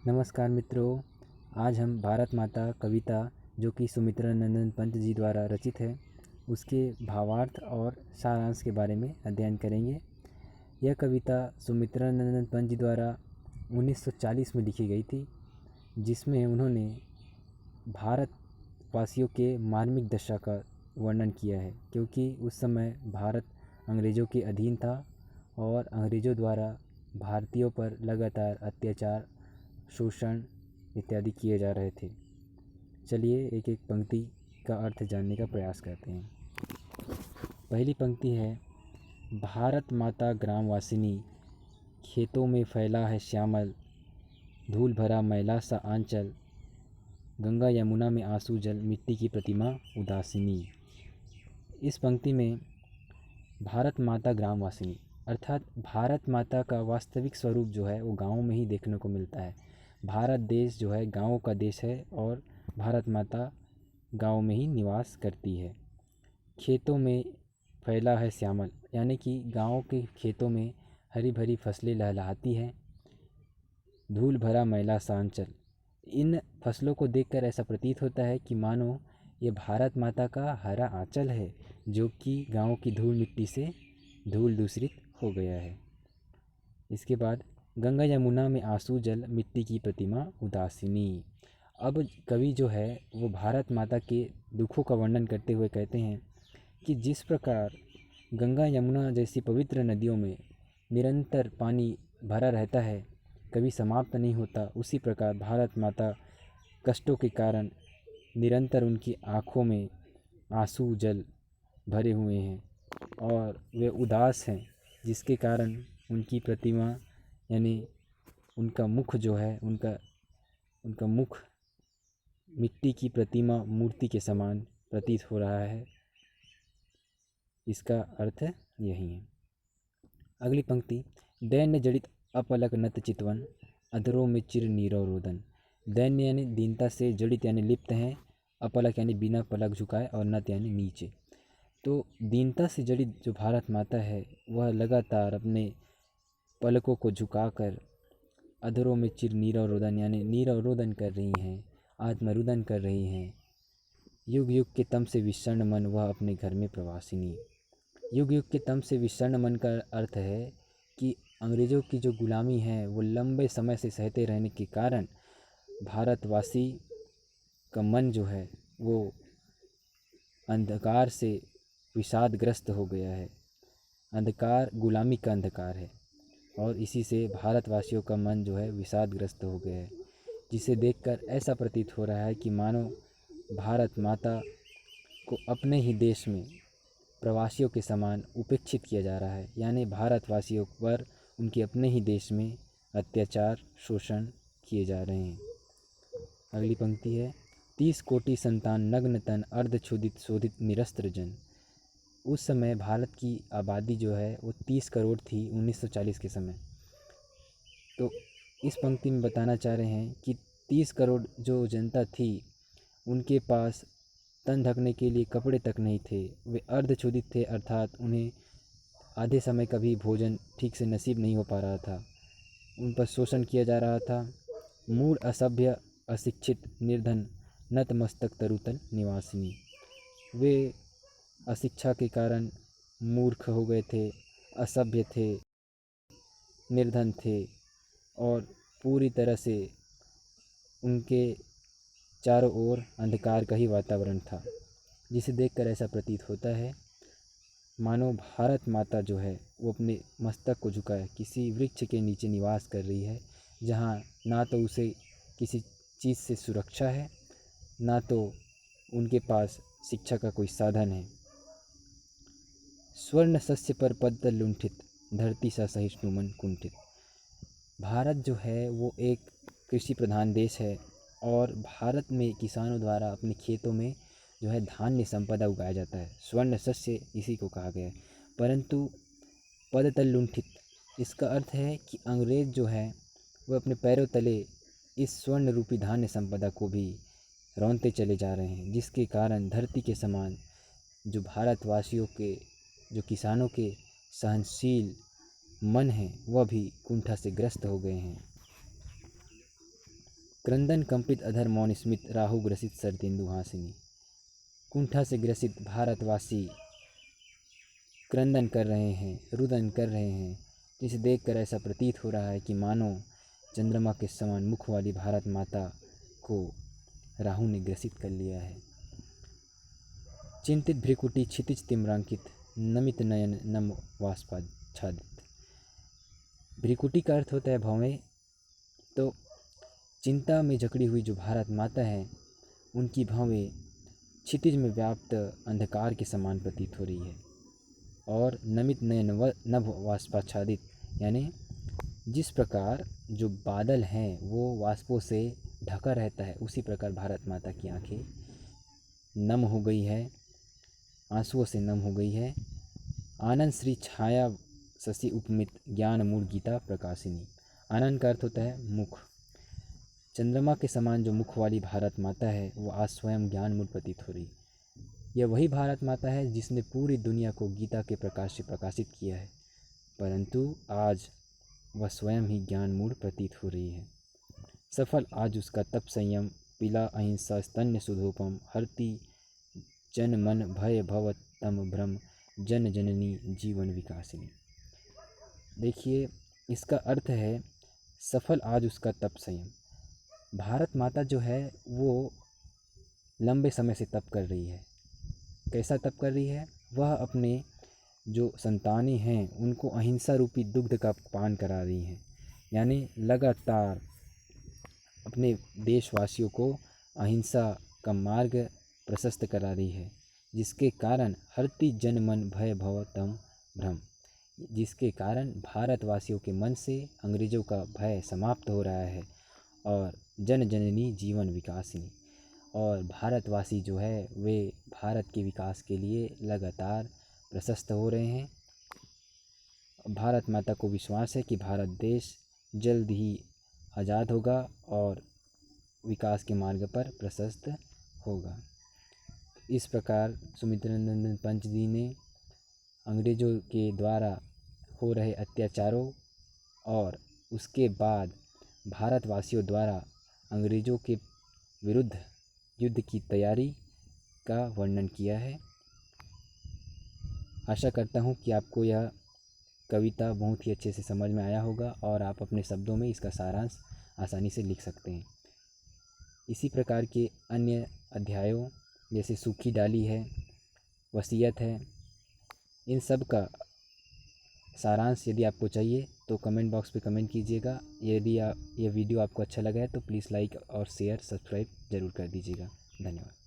नमस्कार मित्रों, आज हम भारत माता कविता जो कि सुमित्रा नंदन पंत जी द्वारा रचित है उसके भावार्थ और सारांश के बारे में अध्ययन करेंगे। यह कविता सुमित्रा नंदन पंत जी द्वारा 1940 में लिखी गई थी, जिसमें उन्होंने भारतवासियों के मार्मिक दशा का वर्णन किया है, क्योंकि उस समय भारत अंग्रेज़ों के अधीन था और अंग्रेज़ों द्वारा भारतीयों पर लगातार अत्याचार, शोषण इत्यादि किए जा रहे थे। चलिए एक एक पंक्ति का अर्थ जानने का प्रयास करते हैं। पहली पंक्ति है, भारत माता ग्रामवासिनी, खेतों में फैला है श्यामल, धूल भरा मैला सा आंचल, गंगा यमुना में आंसू जल, मिट्टी की प्रतिमा उदासिनी। इस पंक्ति में भारत माता ग्रामवासिनी अर्थात भारत माता का वास्तविक स्वरूप जो है वो गाँव में ही देखने को मिलता है। भारत देश जो है गाँवों का देश है और भारत माता गाँव में ही निवास करती है। खेतों में फैला है श्यामल, यानी कि गाँव के खेतों में हरी भरी फसलें लहलहाती हैं। धूल भरा मैला सा आंचल, इन फसलों को देखकर ऐसा प्रतीत होता है कि मानो ये भारत माता का हरा आंचल है, जो कि गाँव की धूल मिट्टी से धूल दूषित हो गया है। इसके बाद गंगा यमुना में आंसू जल, मिट्टी की प्रतिमा उदासिनी। अब कवि जो है वो भारत माता के दुखों का वर्णन करते हुए कहते हैं कि जिस प्रकार गंगा यमुना जैसी पवित्र नदियों में निरंतर पानी भरा रहता है, कभी समाप्त नहीं होता, उसी प्रकार भारत माता कष्टों के कारण निरंतर उनकी आँखों में आंसू जल भरे हुए हैं और वे उदास हैं, जिसके कारण उनकी प्रतिमा यानी उनका मुख जो है उनका मुख मिट्टी की प्रतिमा मूर्ति के समान प्रतीत हो रहा है। इसका अर्थ यही है। अगली पंक्ति, दैन्य जड़ित अपलक नत चितवन, अधरों में चिर नीरव रोदन। दैन्य यानी दीनता से, जड़ित यानी लिप्त हैं, अपलक यानी बिना पलक झुकाए और नत यानी नीचे। तो दीनता से जड़ित जो भारत माता है वह लगातार अपने पलकों को झुकाकर अधरों में चिर नीरव रोदन यानी नीरव रोदन कर रही हैं, आत्मरुदन कर रही हैं। युग युग के तम से विषण्ण मन, वह अपने घर में प्रवासिनी। युग युग के तम से विषण्ण मन का अर्थ है कि अंग्रेज़ों की जो गुलामी है वो लंबे समय से सहते रहने के कारण भारतवासी का मन जो है वो अंधकार से विषादग्रस्त हो गया है। अंधकार गुलामी का अंधकार है और इसी से भारतवासियों का मन जो है विषादग्रस्त हो गया है, जिसे देखकर ऐसा प्रतीत हो रहा है कि मानो भारत माता को अपने ही देश में प्रवासियों के समान उपेक्षित किया जा रहा है, यानी भारतवासियों पर उनके अपने ही देश में अत्याचार, शोषण किए जा रहे हैं। अगली पंक्ति है, 30 कोटि संतान नग्न तन, अर्धक्षुधित शोधित निरस्त्र जन। उस समय भारत की आबादी जो है वो 30 करोड़ थी 1940 के समय। तो इस पंक्ति में बताना चाह रहे हैं कि 30 करोड़ जो जनता थी उनके पास तन ढकने के लिए कपड़े तक नहीं थे। वे अर्धक्षुधित थे, अर्थात उन्हें आधे समय का भी भोजन ठीक से नसीब नहीं हो पा रहा था। उन पर शोषण किया जा रहा था। मूढ़ असभ्य अशिक्षित निर्धन नतमस्तक तरुतल निवासिनी। वे अशिक्षा के कारण मूर्ख हो गए थे, असभ्य थे, निर्धन थे और पूरी तरह से उनके चारों ओर अंधकार का ही वातावरण था, जिसे देखकर ऐसा प्रतीत होता है मानो भारत माता जो है वो अपने मस्तक को झुकाए किसी वृक्ष के नीचे निवास कर रही है, जहाँ ना तो उसे किसी चीज़ से सुरक्षा है, ना तो उनके पास शिक्षा का कोई साधन है। स्वर्ण सस्य पर पद्म लुंठित, धरती सा सहिष्णु मन कुंठित। भारत जो है वो एक कृषि प्रधान देश है और भारत में किसानों द्वारा अपने खेतों में जो है धान्य संपदा उगाया जाता है। स्वर्ण सस्य इसी को कहा गया है। परंतु पदतल लुंठित, इसका अर्थ है कि अंग्रेज़ जो है वह अपने पैरों तले इस स्वर्ण रूपी धान्य संपदा को भी रौंदते चले जा रहे हैं, जिसके कारण धरती के समान जो भारतवासियों के, जो किसानों के सहनशील मन हैं वह भी कुंठा से ग्रस्त हो गए हैं। क्रंदन कंपित अधर मौन स्मित राहु ग्रसित शरतेंदु हासिनी। कुंठा से ग्रसित भारतवासी क्रंदन कर रहे हैं, रुदन कर रहे हैं, जिसे देखकर ऐसा प्रतीत हो रहा है कि मानो चंद्रमा के समान मुख वाली भारत माता को राहु ने ग्रसित कर लिया है। चिंतित भ्रिकुटी क्षितिज तिम्रांकित नमित नयन नम वाष्पाच्छादित। भ्रिकुटी का अर्थ होता है भौवें। तो चिंता में जकड़ी हुई जो भारत माता है उनकी भौवें क्षितिज में व्याप्त अंधकार के समान प्रतीत हो रही है। और नमित नयन नभ वाष्पाच्छादित, यानी जिस प्रकार जो बादल हैं वो वाष्पों से ढका रहता है, उसी प्रकार भारत माता की आंखें नम हो गई है, आंसुओं से नम हो गई है। आनंद श्री छाया शशि उपमित ज्ञान मूल गीता प्रकाशिनी। आनंद का अर्थ होता है मुख। चंद्रमा के समान जो मुख वाली भारत माता है वो आज स्वयं ज्ञान मूल प्रतीत हो रही। यह वही भारत माता है जिसने पूरी दुनिया को गीता के प्रकाश से प्रकाशित किया है, परंतु आज वह स्वयं ही ज्ञान मूल प्रतीत हो रही है। सफल आज उसका तप संयम, पिला अहिंसा स्तन्य सुधोपम, हरती जन मन भय भव तम भ्रम, जन जननी जीवन विकासिनी। देखिए, इसका अर्थ है सफल आज उसका तप संयम। भारत माता जो है वो लंबे समय से तप कर रही है। कैसा तप कर रही है? वह अपने जो संतानें हैं उनको अहिंसा रूपी दुग्ध का पान करा रही हैं, यानी लगातार अपने देशवासियों को अहिंसा का मार्ग प्रशस्त करा रही है, जिसके कारण हरती जन मन भय भव तम भ्रम, जिसके कारण भारतवासियों के मन से अंग्रेज़ों का भय समाप्त हो रहा है और जन जननी जीवन विकासिनी। और भारतवासी जो है वे भारत के विकास के लिए लगातार प्रशस्त हो रहे हैं। भारत माता को विश्वास है कि भारत देश जल्द ही आज़ाद होगा और विकास के मार्ग पर प्रशस्त होगा। इस प्रकार सुमित्रानंद पंत जी ने अंग्रेज़ों के द्वारा हो रहे अत्याचारों और उसके बाद भारतवासियों द्वारा अंग्रेज़ों के विरुद्ध युद्ध की तैयारी का वर्णन किया है। आशा करता हूँ कि आपको यह कविता बहुत ही अच्छे से समझ में आया होगा और आप अपने शब्दों में इसका सारांश आसानी से लिख सकते हैं। इसी प्रकार के अन्य अध्यायों जैसे सूखी डाली है, वसीयत है, इन सब का सारांश यदि आपको चाहिए तो कमेंट बॉक्स पे कमेंट कीजिएगा। यदि ये वीडियो आपको अच्छा लगा है तो प्लीज़ लाइक और शेयर सब्सक्राइब ज़रूर कर दीजिएगा। धन्यवाद।